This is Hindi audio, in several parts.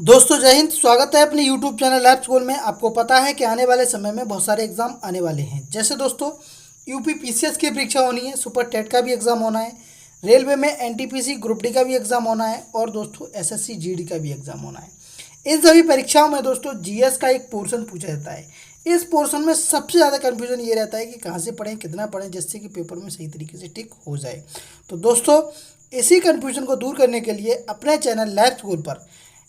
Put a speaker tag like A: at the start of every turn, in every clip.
A: दोस्तों जय हिंद। स्वागत है अपने YouTube चैनल लैब स्कूल में। आपको पता है कि आने वाले समय में बहुत सारे एग्जाम आने वाले हैं। जैसे दोस्तों यूपी पीसीएस की परीक्षा होनी है, सुपर टेट का भी एग्ज़ाम होना है, रेलवे में एनटीपीसी ग्रुप डी का भी एग्ज़ाम होना है और दोस्तों एसएससी जीडी का भी एग्ज़ाम होना है। इन सभी परीक्षाओं में दोस्तों जीएस का एक पोर्शन पूछा जाता है। इस पोर्शन में सबसे ज़्यादा कन्फ्यूजन ये रहता है कि कहाँ से पढ़ें, कितना पढ़ें, जिससे कि पेपर में सही तरीके से टिक हो जाए। तो दोस्तों इसी कन्फ्यूजन को दूर करने के लिए अपने चैनल लैब स्कूल पर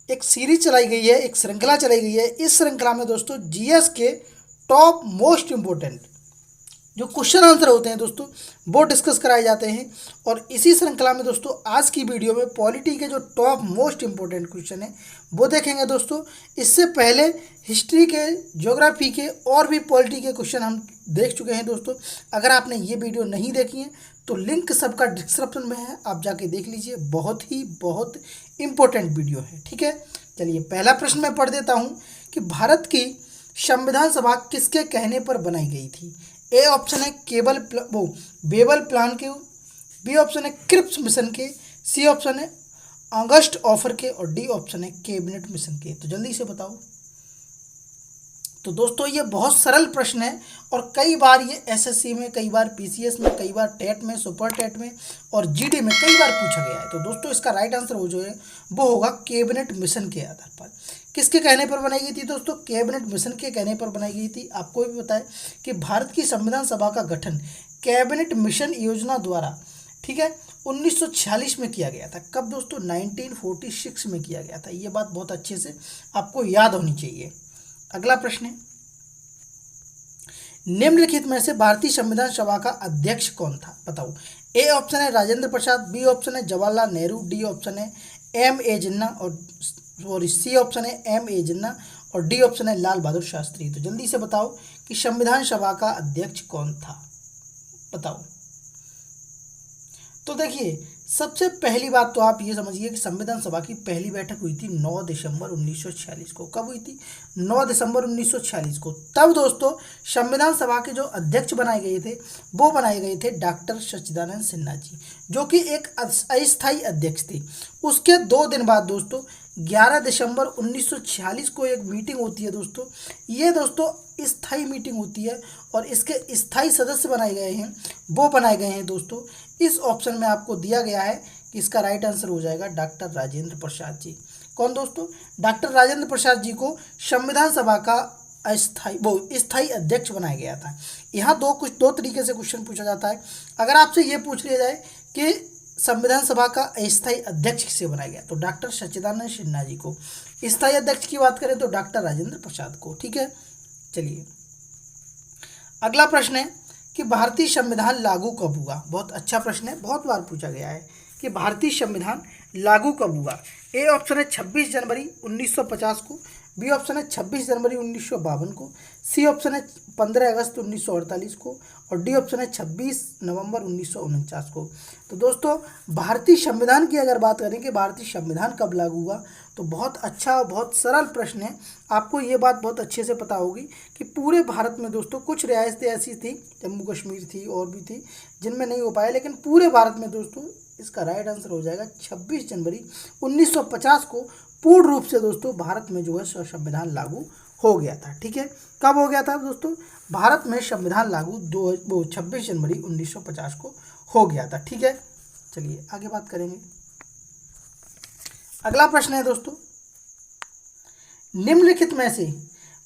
A: एक सीरीज चलाई गई है, एक श्रृंखला चलाई गई है। इस श्रृंखला में दोस्तों जीएस के टॉप मोस्ट इम्पोर्टेंट जो क्वेश्चन आंसर होते हैं दोस्तों वो डिस्कस कराए जाते हैं। और इसी श्रृंखला में दोस्तों आज की वीडियो में पॉलिटी के जो टॉप मोस्ट इम्पोर्टेंट क्वेश्चन हैं वो देखेंगे दोस्तों। इससे पहले हिस्ट्री के, ज्योग्राफी के और भी पॉलिटी के क्वेश्चन हम देख चुके हैं दोस्तों। अगर आपने ये वीडियो नहीं देखी है तो लिंक सबका डिस्क्रिप्शन में है, आप जाके देख लीजिए। बहुत इम्पोर्टेंट वीडियो है, ठीक है। चलिए पहला प्रश्न मैं पढ़ देता हूँ कि भारत की संविधान सभा किसके कहने पर बनाई गई थी। ए ऑप्शन है बेबल प्लान के, बी ऑप्शन है क्रिप्स मिशन के, सी ऑप्शन है अगस्ट ऑफर के और डी ऑप्शन है कैबिनेट मिशन के। तो जल्दी से बताओ। तो दोस्तों ये बहुत सरल प्रश्न है और कई बार ये एसएससी में, कई बार पीसीएस में, कई बार टेट में, सुपर टेट में और जीडी में कई बार पूछा गया है। तो दोस्तों इसका राइट आंसर हो जो है वो होगा कैबिनेट मिशन के आधार पर। किसके कहने पर बनाई गई थी दोस्तों? कैबिनेट मिशन के कहने पर बनाई गई थी। आपको भी पता है कि भारत की संविधान सभा का गठन कैबिनेट मिशन योजना द्वारा, ठीक है, 1946 में किया गया था। कब दोस्तों? 1946 में किया गया था। ये बात बहुत अच्छे से आपको याद होनी चाहिए। अगला प्रश्न है, निम्नलिखित में से भारतीय संविधान सभा का अध्यक्ष कौन था? बताओ। ए ऑप्शन है राजेंद्र प्रसाद, बी ऑप्शन है जवाहरलाल नेहरू, डी ऑप्शन है एम ए जिन्ना और सी ऑप्शन है एम ए जिन्ना और डी ऑप्शन है लाल बहादुर शास्त्री। तो जल्दी से बताओ कि संविधान सभा का अध्यक्ष कौन था, बताओ। तो देखिए सबसे पहली बात तो आप ये समझिए कि संविधान सभा की पहली बैठक हुई थी 9 दिसंबर 1946 को। कब हुई थी? 9 दिसंबर 1946 को। तब दोस्तों संविधान सभा के जो अध्यक्ष बनाए गए थे वो बनाए गए थे डॉक्टर सच्चिदानंद सिन्हा जी, जो कि एक अस्थायी अध्यक्ष थे। उसके 2 दिन बाद दोस्तों 11 दिसंबर 1946 को एक मीटिंग होती है दोस्तों। ये दोस्तों स्थायी मीटिंग होती है और इसके स्थायी सदस्य बनाए गए हैं, वो बनाए गए हैं दोस्तों। इस ऑप्शन में आपको दिया गया है कि इसका राइट आंसर हो जाएगा डॉक्टर राजेंद्र प्रसाद जी। कौन दोस्तों? डॉक्टर राजेंद्र प्रसाद जी को संविधान सभा का स्थायी अध्यक्ष बनाया गया था। यहाँ दो तरीके से क्वेश्चन पूछा जाता है। अगर आपसे ये पूछ लिया जाए कि संविधान सभा का अस्थायी अध्यक्ष किसे बनाया गया, तो डॉक्टर सच्चिदानंद सिन्हा जी को। स्थायी अध्यक्ष की बात करें तो डॉक्टर राजेंद्र प्रसाद को, ठीक है। चलिए अगला प्रश्न है कि भारतीय संविधान लागू कब हुआ? बहुत अच्छा प्रश्न है, बहुत बार पूछा गया है कि भारतीय संविधान लागू कब हुआ। ए ऑप्शन है 26 जनवरी 1950 को, बी ऑप्शन है 26 जनवरी 1952 को, सी ऑप्शन है 15 अगस्त 1948 को और डी ऑप्शन है 26 नवंबर 1949 को। तो दोस्तों भारतीय संविधान की अगर बात करें कि भारतीय संविधान कब लागू हुआ, तो बहुत अच्छा और बहुत सरल प्रश्न है। आपको ये बात बहुत अच्छे से पता होगी कि पूरे भारत में दोस्तों कुछ रियासतें ऐसी थी, जम्मू कश्मीर थी और भी थी, जिनमें नहीं हो पाया, लेकिन पूरे भारत में दोस्तों इसका राइट आंसर हो जाएगा 26 जनवरी 1950 को पूर्ण रूप से दोस्तों भारत में जो है संविधान लागू हो गया था, ठीक है। कब हो गया था दोस्तों? भारत में संविधान लागू 26 जनवरी 1950 को हो गया था, ठीक है। चलिए आगे बात करेंगे। अगला प्रश्न है दोस्तों, निम्नलिखित में से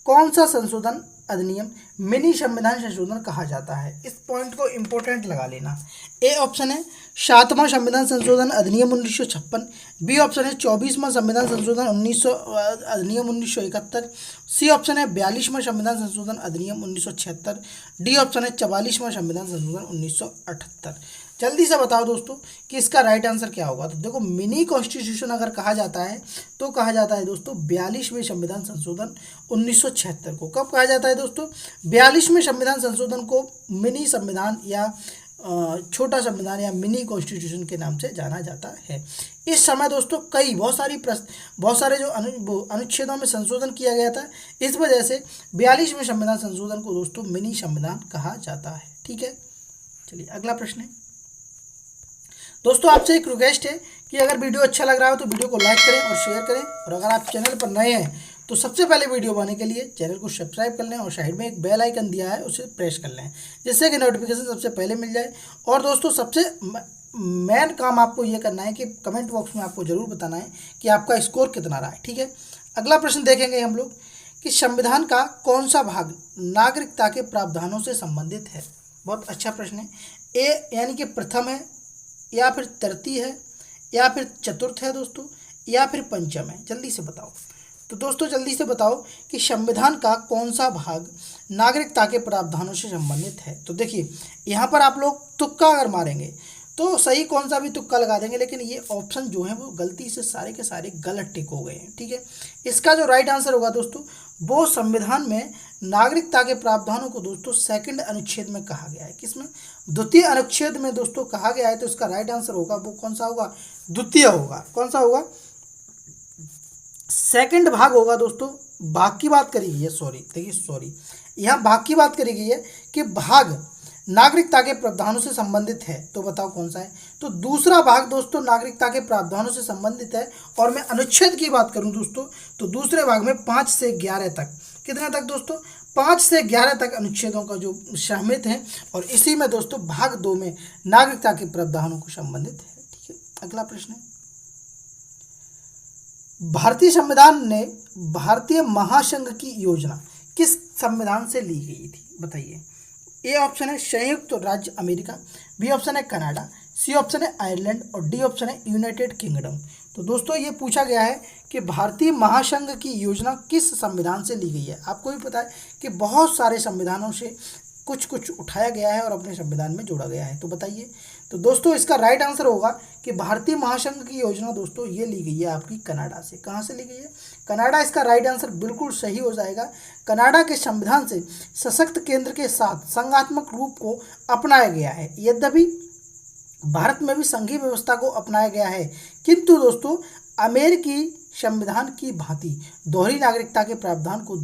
A: कौन सा संशोधन अधिनियम मिनी संविधान संशोधन कहा जाता है? इस पॉइंट को इंपॉर्टेंट लगा लेना। ए ऑप्शन है 7वां संविधान संशोधन अधिनियम 1956, बी ऑप्शन है 24वां संविधान संशोधन अधिनियम 1971, सी ऑप्शन है 42वां संविधान संशोधन अधिनियम 1976, डी ऑप्शन है 44वां संविधान संशोधन 1978। जल्दी से बताओ दोस्तों कि इसका राइट आंसर क्या होगा। तो देखो मिनी कॉन्स्टिट्यूशन अगर कहा जाता है तो कहा जाता है दोस्तों 42वें संविधान संशोधन 1976 को। कब कहा जाता है दोस्तों? 42वें संविधान संशोधन को मिनी संविधान या छोटा संविधान या मिनी कॉन्स्टिट्यूशन के नाम से जाना जाता है। इस समय दोस्तों बहुत सारे जो अनुच्छेदों में संशोधन किया गया था, इस वजह से 42वें संविधान संशोधन को दोस्तों मिनी संविधान कहा जाता है, ठीक है। चलिए अगला प्रश्न है दोस्तों, आपसे एक रिक्वेस्ट है कि अगर वीडियो अच्छा लग रहा हो तो वीडियो को लाइक करें और शेयर करें, और अगर आप चैनल पर नए हैं तो सबसे पहले वीडियो पाने के लिए चैनल को सब्सक्राइब कर लें और साइड में एक बेल आइकन दिया है उसे प्रेस कर लें, जिससे कि नोटिफिकेशन सबसे पहले मिल जाए। और दोस्तों सबसे मेन काम आपको ये करना है कि कमेंट बॉक्स में आपको ज़रूर बताना है कि आपका स्कोर कितना रहा है, ठीक है। अगला प्रश्न देखेंगे हम लोग कि संविधान का कौन सा भाग नागरिकता के प्रावधानों से संबंधित है। बहुत अच्छा प्रश्न है। ए यानी कि प्रथम है, या फिर तृतीय है, या फिर चतुर्थ है दोस्तों, या फिर पंचम है। जल्दी से बताओ। तो दोस्तों जल्दी से बताओ कि संविधान का कौन सा भाग नागरिकता के प्रावधानों से संबंधित है। तो देखिए यहाँ पर आप लोग तुक्का अगर मारेंगे तो सही कौन सा भी तुक्का लगा देंगे, लेकिन ये ऑप्शन जो है वो गलती से सारे के सारे गलत टिक हो गए हैं, ठीक है। इसका जो राइट आंसर होगा दोस्तों वो संविधान में नागरिकता के प्रावधानों को दोस्तों सेकंड अनुच्छेद में कहा गया है। किसमें? द्वितीय अनुच्छेद में दोस्तों कहा गया है। तो इसका राइट आंसर होगा वो कौन सा होगा? द्वितीय होगा। कौन सा होगा? सेकंड भाग होगा दोस्तों। भाग की बात करी गई है, सॉरी यहाँ भाग की बात करी गई है कि भाग नागरिकता के प्रावधानों से संबंधित है। तो बताओ कौन सा है? तो दूसरा भाग दोस्तों नागरिकता के प्रावधानों से संबंधित है। और मैं अनुच्छेद की बात करूं दोस्तों तो दूसरे भाग में 5 से 11 तक, कितने तक दोस्तों? 5 से 11 तक अनुच्छेदों का जो शामिल है, और इसी में दोस्तों भाग 2 में नागरिकता के प्रावधानों को संबंधित है, ठीक है। अगला प्रश्न है, भारतीय संविधान ने भारतीय महासंघ की योजना किस संविधान से ली गई थी? बताइए। ए ऑप्शन है संयुक्त राज्य अमेरिका, बी ऑप्शन है कनाडा, सी ऑप्शन है आयरलैंड और डी ऑप्शन है यूनाइटेड किंगडम। तो दोस्तों ये पूछा गया है कि भारतीय महासंघ की योजना किस संविधान से ली गई है। आपको भी पता है कि बहुत सारे संविधानों से कुछ कुछ उठाया गया है और अपने संविधान में जोड़ा गया है। तो बताइए। तो दोस्तों इसका राइट आंसर होगा कि भारतीय महासंघ की योजना दोस्तों ये ली गई है आपकी कनाडा से। कहाँ से ली गई है? कनाडा। इसका राइट आंसर बिल्कुल सही हो जाएगा। कनाडा के संविधान से सशक्त केंद्र के साथ संघात्मक रूप को अपनाया गया है। यद्यपि भारत में भी संघीय व्यवस्था को अपनाया गया है, किंतु दोस्तों अमेरिकी संविधान की भांति दोहरी नागरिकता के प्रावधान को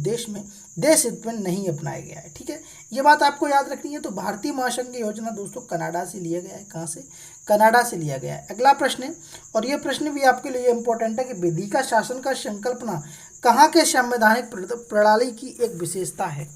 A: देश हित में नहीं अपनाया गया है, ठीक है। ये बात आपको याद रखनी है। तो भारतीय महासंघ की योजना दोस्तों कनाडा से लिया गया है। कहाँ से? कनाडा से लिया गया है। अगला प्रश्न है, और ये प्रश्न भी आपके लिए इंपॉर्टेंट है कि विधिका शासन का संकल्पना कहाँ के संवैधानिक प्रणाली की एक विशेषता है।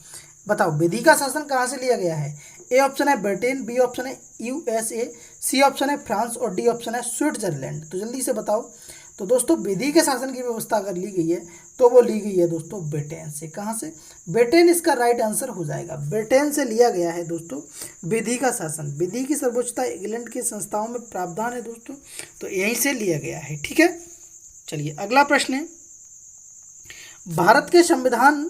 A: बताओ विधिका शासन कहाँ से लिया गया है? ए ऑप्शन है ब्रिटेन, बी ऑप्शन है यूएसए, सी ऑप्शन है फ्रांस और डी ऑप्शन है स्विट्जरलैंड। तो जल्दी से बताओ। तो दोस्तों विधि के शासन की व्यवस्था अगर ली गई है तो वो ली गई है दोस्तों ब्रिटेन से। कहाँ से? ब्रिटेन इसका राइट आंसर हो जाएगा। ब्रिटेन से लिया गया है दोस्तों विधि का शासन। विधि की सर्वोच्चता इंग्लैंड की संस्थाओं में प्रावधान है दोस्तों, तो यहीं से लिया गया है, ठीक है। चलिए अगला प्रश्न है, भारत के संविधान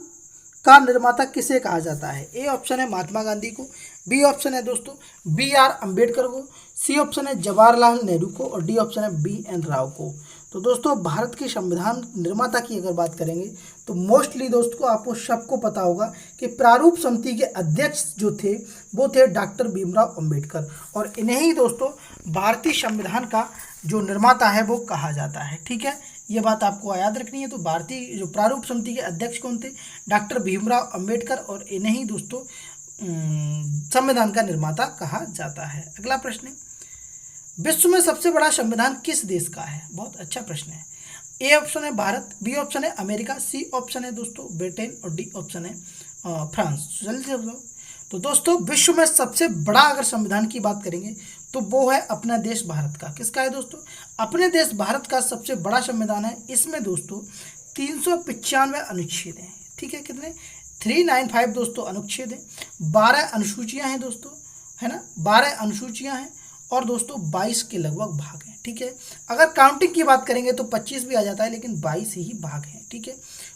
A: का निर्माता किसे कहा जाता है? ए ऑप्शन है महात्मा गांधी को, बी ऑप्शन है दोस्तों बी आर अम्बेडकर को, सी ऑप्शन है जवाहरलाल नेहरू को और डी ऑप्शन है बी एन राव को। तो दोस्तों भारत के संविधान निर्माता की अगर बात करेंगे तो मोस्टली दोस्तों आपको सबको पता होगा कि प्रारूप समिति के अध्यक्ष जो थे वो थे डॉक्टर भीमराव अम्बेडकर, और इन्हें ही दोस्तों भारतीय संविधान का जो निर्माता है वो कहा जाता है, ठीक है। ये बात आपको याद रखनी है। तो भारतीय जो प्रारूप समिति के अध्यक्ष कौन थे? डॉक्टर भीमराव अम्बेडकर, और इन्हें ही दोस्तों संविधान का निर्माता कहा जाता है। अगला प्रश्न है, विश्व में सबसे बड़ा संविधान किस देश का है? बहुत अच्छा प्रश्न है। ए ऑप्शन है भारत, बी ऑप्शन है अमेरिका, सी ऑप्शन है दोस्तों ब्रिटेन और डी ऑप्शन है फ्रांस। जल्दी से बताओ। तो दोस्तों विश्व में सबसे बड़ा अगर संविधान की बात करेंगे तो वो है अपना देश भारत का। किसका है दोस्तों? अपने देश भारत का सबसे बड़ा संविधान है। इसमें दोस्तों 395 अनुच्छेद हैं, ठीक है। कितने? 395 दोस्तों अनुच्छेद हैं, 12 अनुसूचियां हैं दोस्तों, है ना, 12 अनुसूचियां हैं और दोस्तों 22 के लगभग भाग हैं, ठीक है। अगर काउंटिंग की बात करेंगे तो 25 भी आ जाता है, लेकिन 22 ही भाग हैं, ठीक है।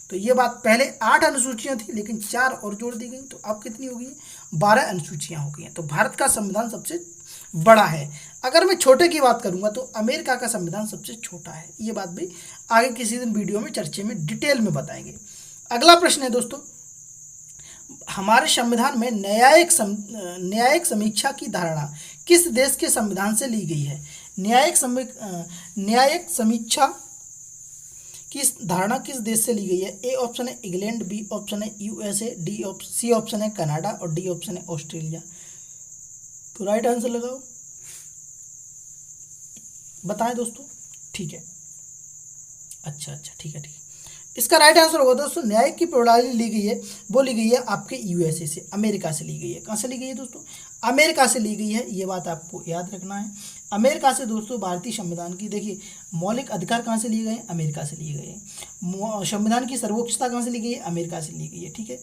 A: तो ये बात, पहले 8 अनुसूचियां थी लेकिन 4 और जोड़ दी गई, तो अब कितनी हो गई? 12 अनुसूचियां हो गई हैं। तो भारत का संविधान सबसे बड़ा है। अगर मैं छोटे की बात करूंगा तो अमेरिका का संविधान सबसे छोटा है। ये बात भी आगे किसी दिन वीडियो में चर्चे में डिटेल में बताएंगे। अगला प्रश्न है दोस्तों, हमारे संविधान में न्यायिक समीक्षा की धारणा किस देश के संविधान से ली गई है? न्यायिक समीक्षा की धारणा किस देश से ली गई है? ए ऑप्शन है इंग्लैंड, बी ऑप्शन है यूएसए, सी ऑप्शन है कनाडा और डी ऑप्शन है ऑस्ट्रेलिया। तो राइट आंसर लगाओ, बताएं दोस्तों। ठीक है, अच्छा अच्छा, ठीक है ठीक है। इसका राइट आंसर होगा दोस्तों, न्यायिक की प्रणाली ली गई है, वो ली गई है आपके यूएसए से, अमेरिका से ली गई है। कहाँ से ली गई है दोस्तों? अमेरिका से ली गई है, ये बात आपको याद रखना है। अमेरिका से दोस्तों भारतीय संविधान की, देखिए मौलिक अधिकार कहाँ से लिए गए हैं? अमेरिका से लिए गए हैं। संविधान की सर्वोच्चता कहाँ से ली गई है? अमेरिका से ली गई है, ठीक है।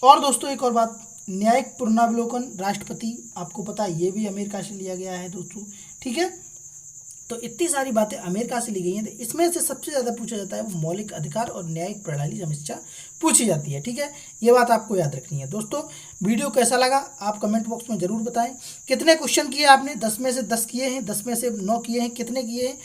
A: और दोस्तों एक और बात, न्यायिक पुनरावलोकन राष्ट्रपति, आपको पता है ये भी अमेरिका से लिया गया है दोस्तों, ठीक है। तो इतनी सारी बातें अमेरिका से ली गई हैं, तो इसमें से सबसे ज़्यादा पूछा जाता है वो मौलिक अधिकार और न्यायिक प्रणाली समीक्षा पूछी जाती है, ठीक है। ये बात आपको याद रखनी है दोस्तों। वीडियो कैसा लगा आप कमेंट बॉक्स में ज़रूर बताएं। कितने क्वेश्चन किए आपने? 10 में से 10 किए हैं, 10 में से 9 किए हैं, कितने किए हैं